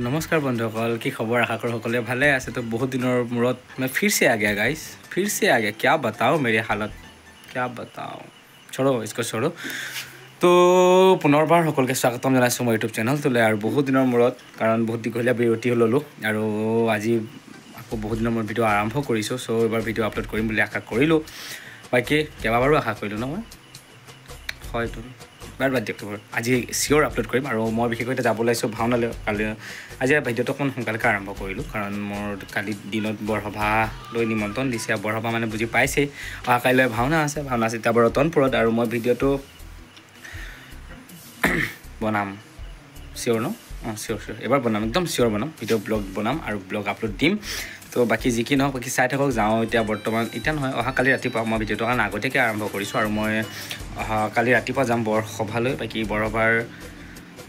नमस्कार बंधुসকল की खबर आशा करो সকলে ভালে আছে तो बहुत दिनों मूरत मैं फिर से आ गया गाइस फिर से आ गया क्या बताओ मेरी हालत क्या बताओ छोड़ो इसको छोड़ो तो पुनर्बार সকলকে স্বাগতম জানাইছো মোৰ ইউটিউব চেনেল তোলে আৰু বহুত দিনৰ মূৰত কাৰণ বহুত দীঘলীয়া বিৰতি হললো আৰু আজি আকৌ বহুত দিনৰ মূৰত ভিডিও আৰম্ভ কৰিছো সো এবাৰ ভিডিও আপলোড কৰিম বুলি আশা কৰিলো বাকি কেবাবাৰো আশা কৰিলো ন মই হয়তো বাৰ বাদ দিয়ক আজি সিওৰ আপলোড কৰিম আৰু মই বিশেষকৈ যাব লাইছো ভাওনালৈ কালি আজি ভিডিওটো কোন সোনকালে আৰম্ভ কৰিলো কাৰণ মোৰ কালি দিনত বৰসভা লৈ নিমন্ত্ৰণ দিছে বৰসভা মানে বুজি পাইছে কাইলৈ ভাওনা আছে চিতাবৰ ৰতনপুৰত আৰু মই ভিডিওটো বনাম সিওৰ ন সিওৰ এবাৰ বনাম একদম সিওৰ বনাম ভিডিও ব্লগ বনাম আৰু ব্লগ আপলোড দিম তো বাকি যি কি নহওক বাকি চাই থাকক যাওঁ এতিয়া বৰ্তমান এটা নহয় কালি ৰাতিপুৱা মই ভিডিওটো কাৰণ আগতেকে আৰম্ভ কৰিছো আৰু মই কালি ৰাতিপুৱা যাম বৰসভালৈ বাকি বৰসভাৰ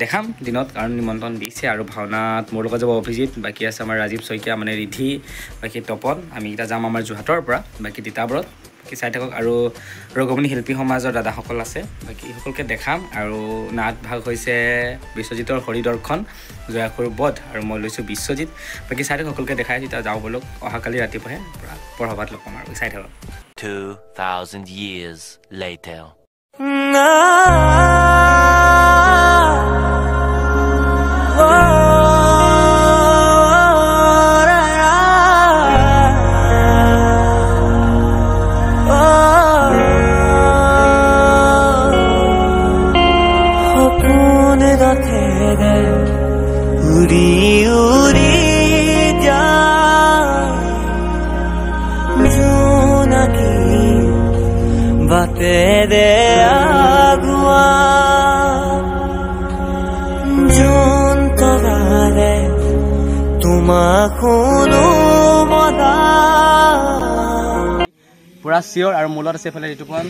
দেখাম দিনত কাৰণ নিমন্ত্ৰণ দিছে আৰু ভাওনাত মোৰ লগত যাব অভিজিত বাকি আছে আমাৰ ৰাজীৱ শইকীয়া মানে ৰিধি বাকি তপন আমি এটা যাম আমাৰ জুহাটৰ পৰা বাকি তিতাবৰত কি চাই থাকক আৰু ৰগমনি শিল্পী সমাজৰ দাদাসকল আছে বাকি সকলকে দেখাম আৰু নাট ভাগ হৈছে বিশ্বজিতৰ হৰিদৰ্শন জয়াখুৰ বধ আৰু মই লৈছো বিশ্বজিত বাকি চাই থাকক সকলকে দেখাই দিতা যাও বলক কালি ৰাতিপুৱা বৰসভাত লগ পাম আৰু চাই থাকক 2000 years later পুৰা সিওৰ আৰু মূলত আছে এফালে ঋতুপন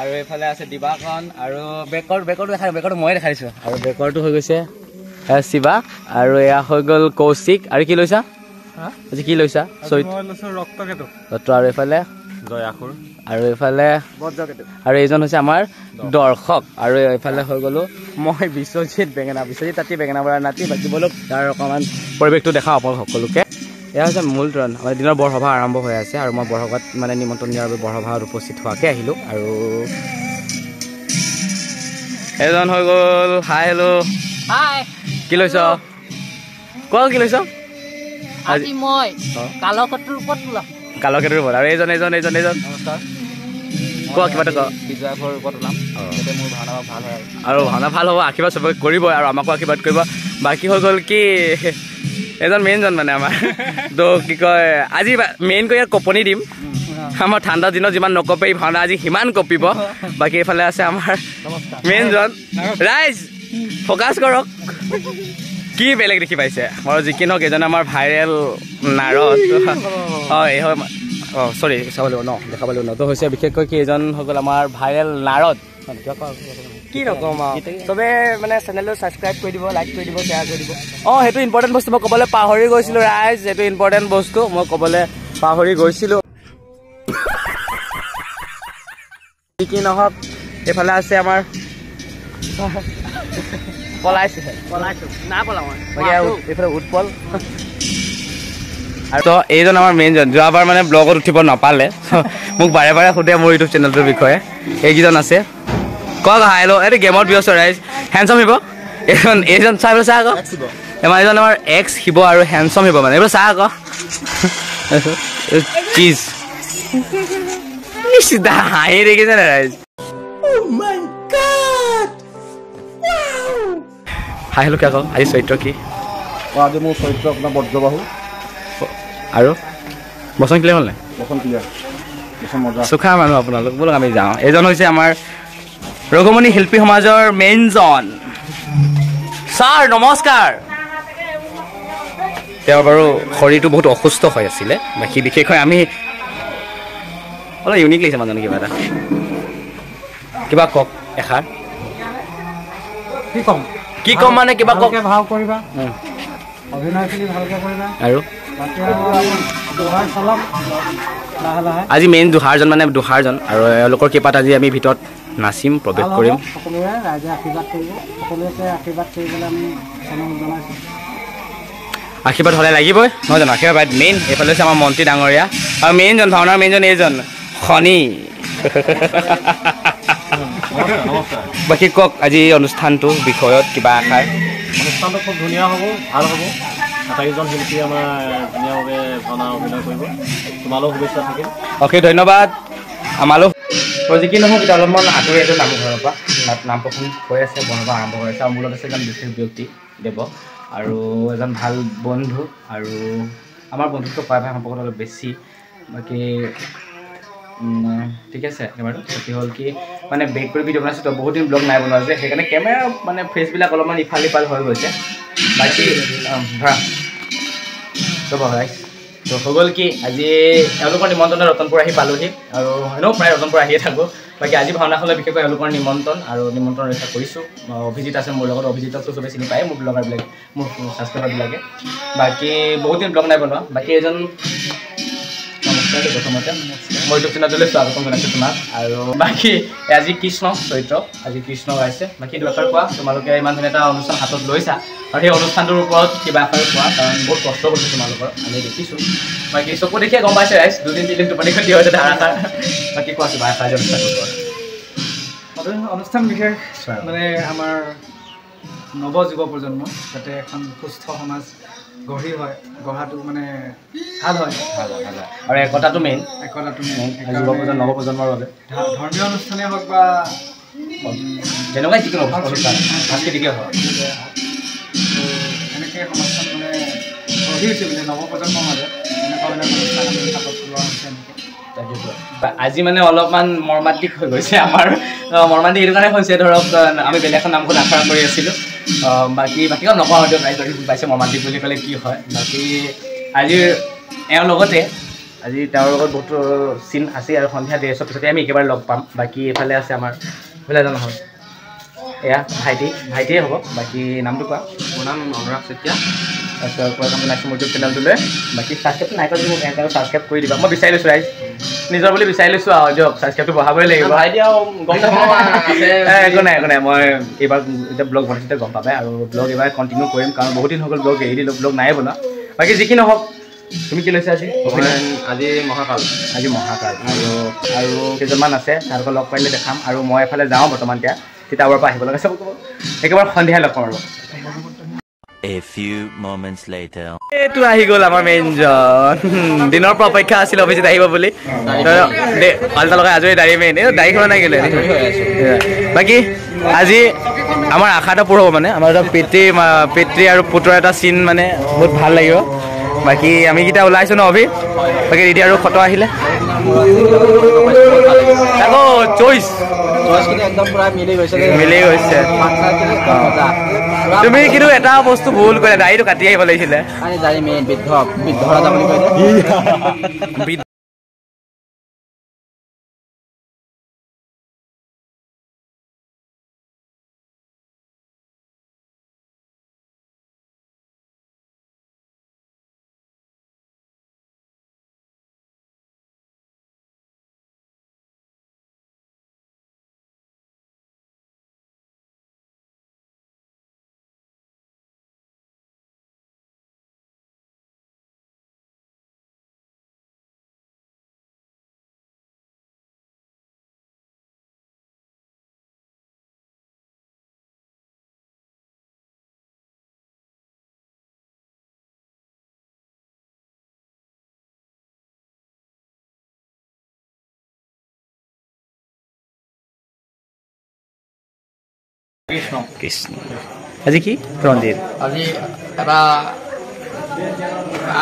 আৰু এফালে আছে দিবাকন আৰু বেকৰটো মই দেখাইছো আৰু বেকৰটো হৈ গৈছে শিৱা আৰু এয়া হৈ গ'ল কৌশিক আৰু কি লৈছা আজি কি লৈছা ৰক্তকেতু আৰু এফালে জয়াখুৰ আৰু এফালে আৰু এইজন হৈছে আমাৰ দৰ্শক আৰু এফালে হৈ গ'লো মই বিশ্বজিত তাতি বেঙেনা বৰাৰ নাতি বাকী বলক তাৰ অকণমান পৰিৱেশটো দেখাওঁ আপোনালোক সকলোকে এয়া হৈছে মূলতৰণ আমাৰ দিনৰ বৰসভা আৰম্ভ হৈ আছে আৰু মই বৰসভাত মানে নিমন্ত্ৰণ দিয়াৰ বাবে বৰসভাত উপস্থিত হোৱাকৈ আহিলোঁ আৰু এজন হৈ গ'ল হাই হেল্ল' হাই কি লৈছ কোৱা কি লৈছ আজি মই কালকেতুৰ ওপৰত আৰু এইজন কোৱা কিবা এটা বিজয়ৰ ওপৰত ওলাম যাতে মোৰ ভাওনা ভাল হয় আৰু ভাওনা ভাল হ'ব আশীৰ্বাদ চবকে কৰিব আৰু আমাকো আশীৰ্বাদ কৰিব বাকী হৈ গ'ল কি এজন মেইনজন মানে আমাৰ তো কি কয় আজি মেইনকৈ ইয়াত কপনি দিম আমাৰ ঠাণ্ডা দিনত যিমান নকপে এই ভাওনা আজি সিমান কপিব বাকী এইফালে আছে আমাৰ মেইনজন ৰাইজ ফ'কাছ কৰক কি বেলেগ দেখি পাইছে মোৰ যি কি নহওক এজন আমাৰ ভাইৰেল নাৰদ হয় চৰি চাব লাগিব ন দেখাব লাগিব ন তো হৈছে বিশেষকৈ কি এজন হৈ গ'ল আমাৰ ভাইৰেল নাৰদ কি নকম চবে মানে চেনেলটো ছাবস্ক্ৰাইব কৰি দিব লাইক কৰি দিব শ্বেয়াৰ কৰি দিব সেইটো ইম্পৰ্টেণ্ট বস্তু মই ক'বলৈ পাহৰি গৈছিলোঁ ৰাইজ সেইটো ইম্পৰ্টেণ্ট বস্তু মই ক'বলৈ পাহৰি গৈছিলোঁ কি নহওক এইফালে আছে আমাৰ এইফালে উৎপল আৰু তো এইজন আমাৰ মেইনজন যোৱাবাৰ মানে ব্লগত উঠিব নাপালে মোক বাৰে বাৰে সোধে মোৰ ইউটিউব চেনেলটোৰ বিষয়ে এইকেইজন আছে কওক হাইলো এইটো গেমত ব্যস্ত ৰাইজ হেণ্ডছম হিব এইজন চাই পেলাই চাহ আকৌ এইজন আমাৰ এক্স শিৱ আৰু হেণ্ডছম হিব মানে এইবোৰ চাহ আকৌ চিজ চিধা হাঁহি দেখিছে নে ৰাইজ হাই হেল্ল' কি আকৌ আজি চৰিত্ৰ কি আজি মোৰ চৰিত্ৰ আপোনাৰ বজ্ৰবাহু আৰু বচন ক্লিয়াৰ হ'ল নাই মজা চুখা মানুহ আপোনালোক বলক আমি যাওঁ এইজন হৈছে আমাৰ ৰঘুমণি শিল্পী সমাজৰ মেইনজন ছাৰ নমস্কাৰ তেওঁ বাৰু শৰীৰটো বহুত অসুস্থ হৈ আছিলে বাকী বিশেষকৈ আমি অলপ ইউনিক লাগিছে মানুহজনে কিবা কওক এষাৰ কি ক'ম মানে কিবা কওক ভাও কৰিবা অভিনয়খিনি ভালকৈ কৰিবা আৰু আজি মেইন দুহাৰজন মানে দুহাৰজন আৰু এওঁলোকৰ কৃপাত আজি আমি ভিতৰত নাচিম, প্ৰৱেশ কৰিম। সকলোৰে ৰাইজে আশীৰ্বাদ কৰিব, সকলোকে আশীৰ্বাদ কৰিবলৈ আমি অনুৰোধ জনাইছোঁ। আশীৰ্বাদ হ'লে লাগিবই নহয় জানো? আশীৰ্বাদ মেইন। এইফালে হৈছে আমাৰ মন্ত্ৰী ডাঙৰীয়া আৰু মেইনজন ভাওনাৰ মেইনজন এইজন শনি। বাকী কওক আজি অনুষ্ঠানটোৰ বিষয়ত কিবা আশাৰ? অনুষ্ঠানটো খুব ধুনীয়া হ'ব, ভাল হ'ব। আটাইকেইজন শিল্পীয়ে আমাৰ ধুনীয়াভাৱে ভাওনা অভিনয় কৰিব। তোমালৈও শুভেচ্ছা থাকিল। অশেষ ধন্যবাদ। আমালৈ যি কি নহওক এতিয়া অলপমান আঁতৰি আহিছোঁ নামঘৰৰ পৰা। নাম প্ৰসংগ হৈ আছে, বনসভা আৰম্ভ হৈ আছে আৰু মূলত আছে এজন বিশেষ ব্যক্তি দেৱ আৰু এজন ভাল বন্ধু আৰু আমাৰ বন্ধুত্ব প্ৰায়ভাগ সম্পৰ্কত অলপ বেছি। বাকী ঠিক আছে। একেবাৰে ক্ষতি হ'ল কি মানে বেক কৰি ভিডিঅ' বনাইছোঁ তো বহুত দিন ব্লগ নাই বনোৱা যে, সেইকাৰণে কেমেৰা মানে ফেচবিলাক অলপমান ইফাল সিফাল হৈ গৈছে। বাকী ধৰা ৰ'ব ৰাইজ তো হৈ গ'ল কি আজি এওঁলোকৰ নিমন্ত্ৰণে ৰতনপুৰ আহি পালোহি আৰু এনেও প্ৰায় ৰতনপুৰ আহিয়ে থাকোঁ। বাকী আজি ভাওনাখনত বিশেষকৈ এওঁলোকৰ নিমন্ত্ৰণ আৰু নিমন্ত্ৰণ ৰক্ষা কৰিছোঁ। অভিজিত আছে মোৰ লগত, অভিজিতকতো চবেই চিনি পায় মোৰ ব্লগাৰবিলাকে, মোৰ ছাবস্ক্ৰাইবাৰবিলাকে। বাকী বহুত দিন ব্লগ নাই বনোৱা। বাকী এজন নমস্কাৰ প্ৰথমতে মই ইউটিউব চেনেলটোলৈ স্বাগতম জনাইছোঁ তোমাক। আৰু বাকী আজি কৃষ্ণ চৰিত্ৰ, আজি কৃষ্ণ গাইছে। বাকী দুআষাৰ কোৱা, তোমালোকে ইমান ধুনীয়া এটা অনুষ্ঠান হাতত লৈছা আৰু সেই অনুষ্ঠানটোৰ ওপৰত কিবা এষাৰ কোৱা, কাৰণ বহুত কষ্ট কৰিছোঁ তোমালোকৰ, আমি দেখিছোঁ। বাকী চকু দেখিয়ে গম পাইছে ৰাইজ 2-3 টোপনি ক্ষতি হৈছে ধাৰাষাৰ। বাকী কোৱা কিবা এষাৰ অনুষ্ঠানটোৰ ওপৰত। অনুষ্ঠান বিশেষ মানে আমাৰ নৱ যুৱ প্ৰজন্ম যাতে এখন সুস্থ সমাজ গঢ়ি হয়, গঢ়াটো মানে ভাল হয়। আৰু একতাটো মেইন, একতাটো নৱপ্ৰজন্মৰ বাবে ধৰ্মীয় অনুষ্ঠানেই হওক বা যেনেকুৱাই যিকোনো অনুষ্ঠান সাংস্কৃতিকেই হওক, এনেকৈ সমাজখন মানে গঢ়ি উঠি মানে নৱপ্ৰজন্মৰ মাজত এনেকুৱা মানে অনুষ্ঠান আমি হাতত লোৱা হৈছে এনেকৈ। আজি মানে অলপমান মৰ্মান্তিক হৈ গৈছে আমাৰ। মৰ্মান্তিক এইটো কাৰণে হৈছে ধৰক আমি বেলেগ এখন নামঘৰত আখৰা কৰি আছিলোঁ। বাকী কাম নকওঁ হয়তো ৰাইজ পাইছে মৰ্মান্তিক বুলি ক'লে কি হয়। বাকী আজিৰ এওঁৰ লগতে আজি তেওঁৰ লগত বহুতো চিন আছে আৰু সন্ধিয়া 1:30 পিছতে আমি একেবাৰে লগ পাম। বাকী এইফালে আছে আমাৰ এইফালে এজন নহয়, এয়া ভাইটিয়ে হ'ব। বাকী নামটো কোৱা? মোৰ নাম অনুৰাগ চেতিয়া। তাৰপিছত কোৱা কাম জনাইছোঁ মোৰ ইউটিউব চেনেলটোলৈ। বাকী ছাবস্ক্ৰাইবটো নাই কৰা, মোক এনেকৈ ছাবস্ক্ৰাইব কৰি দিবা। মই বিচাৰি লৈছোঁ ৰাইজ, নিজৰ বুলি বিচাৰি লৈছোঁ আৰু দিয়ক, ছাবস্ক্ৰাইবটো বঢ়াবই লাগিব। একো নাই মই এইবাৰ এতিয়া ব্লগ বনাইছোঁ গম পাবা আৰু ব্লগ এইবাৰ কণ্টিনিউ কৰিম, কাৰণ বহুত দিন হৈ গ'ল ব্লগ এৰি দিলোঁ, ব্লগ নাই বনোৱা। বাকী যি কি নহওক, তুমি কি লৈছা আজি? আজি মহাকাল আৰু কেইজনমান আছে, তেওঁলোকক লগ পাৰিলে দেখাম। আৰু মই এফালে যাওঁ বৰ্তমান এতিয়া তিতাবৰৰ পৰা আহিব লাগে, চব একেবাৰে সন্ধিয়াই লগ পাম আৰু। A few moments later. এইটো আহি গ'ল আমাৰ মেইনজন। দিনৰ পৰা অপেক্ষা আছিল অভিজিত আহিব বুলি। পাল্টা লগাই আজৰি দাড়ি মেইন, এই দাড়ি খোলা নাই কেলে? বাকী আজি আমাৰ আশাটা পূৰ হ'ব মানে আমাৰ এটা পিতৃ আৰু পুত্ৰৰ এটা চিন মানে বহুত ভাল লাগিব। বাকী আমি কেইটা ওলাইছোঁ ন অভি? বাকী ৰিধি আৰু ফটো আহিলে আকৌ চইচ মিলি গৈছে। তুমি কিন্তু এটা বস্তু ভুল কৰিলা, দাড়িটো কাটি আহিব লাগিছিলে। কৃষ্ণ আজি কি ৰঞ্জিত, আজি এটা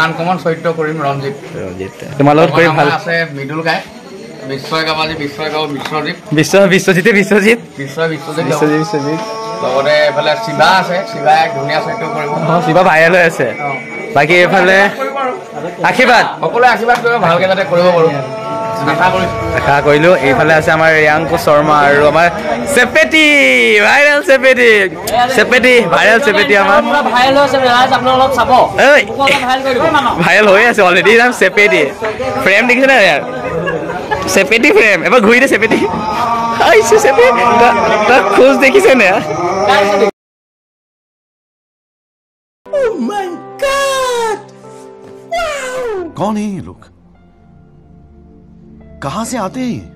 আনকমন চৰিত্ৰ কৰিম ৰঞ্জিত। তোমাৰ লগত কৰি ভাল আছে। মৃদুল গায় বিশ্বই গাব, আজি বিশ্বই গাব বিশ্বজিৎ, বিশ্বজিৎ লগতে এইফালে শিৱা আছে, শিৱাই ধুনীয়া চৰিত্ৰ কৰিব। শিৱা ভাইৰেল হৈ আছে। বাকী এইফালে আশীৰ্বাদ, সকলোৱে আশীৰ্বাদ কৰিব ভালকে যাতে কৰিব পাৰোঁ আশা কৰিলোঁ। এইফালে আছে আমাৰ ৰিয়াংকু শৰ্মা আৰু আমাৰ চেপেটি ভাইৰেল চেপেটি আমাৰ ভাইৰেল হৈ আছে অলৰেডি। চেপেটি ফ্ৰেম দেখিছে নাই ইয়াৰ? চেপেটি ফ্ৰেম এবাৰ ঘূৰি দে চেপেটি তই খোজ দেখিছে নে कौन है ये लोग कहां से आते हैं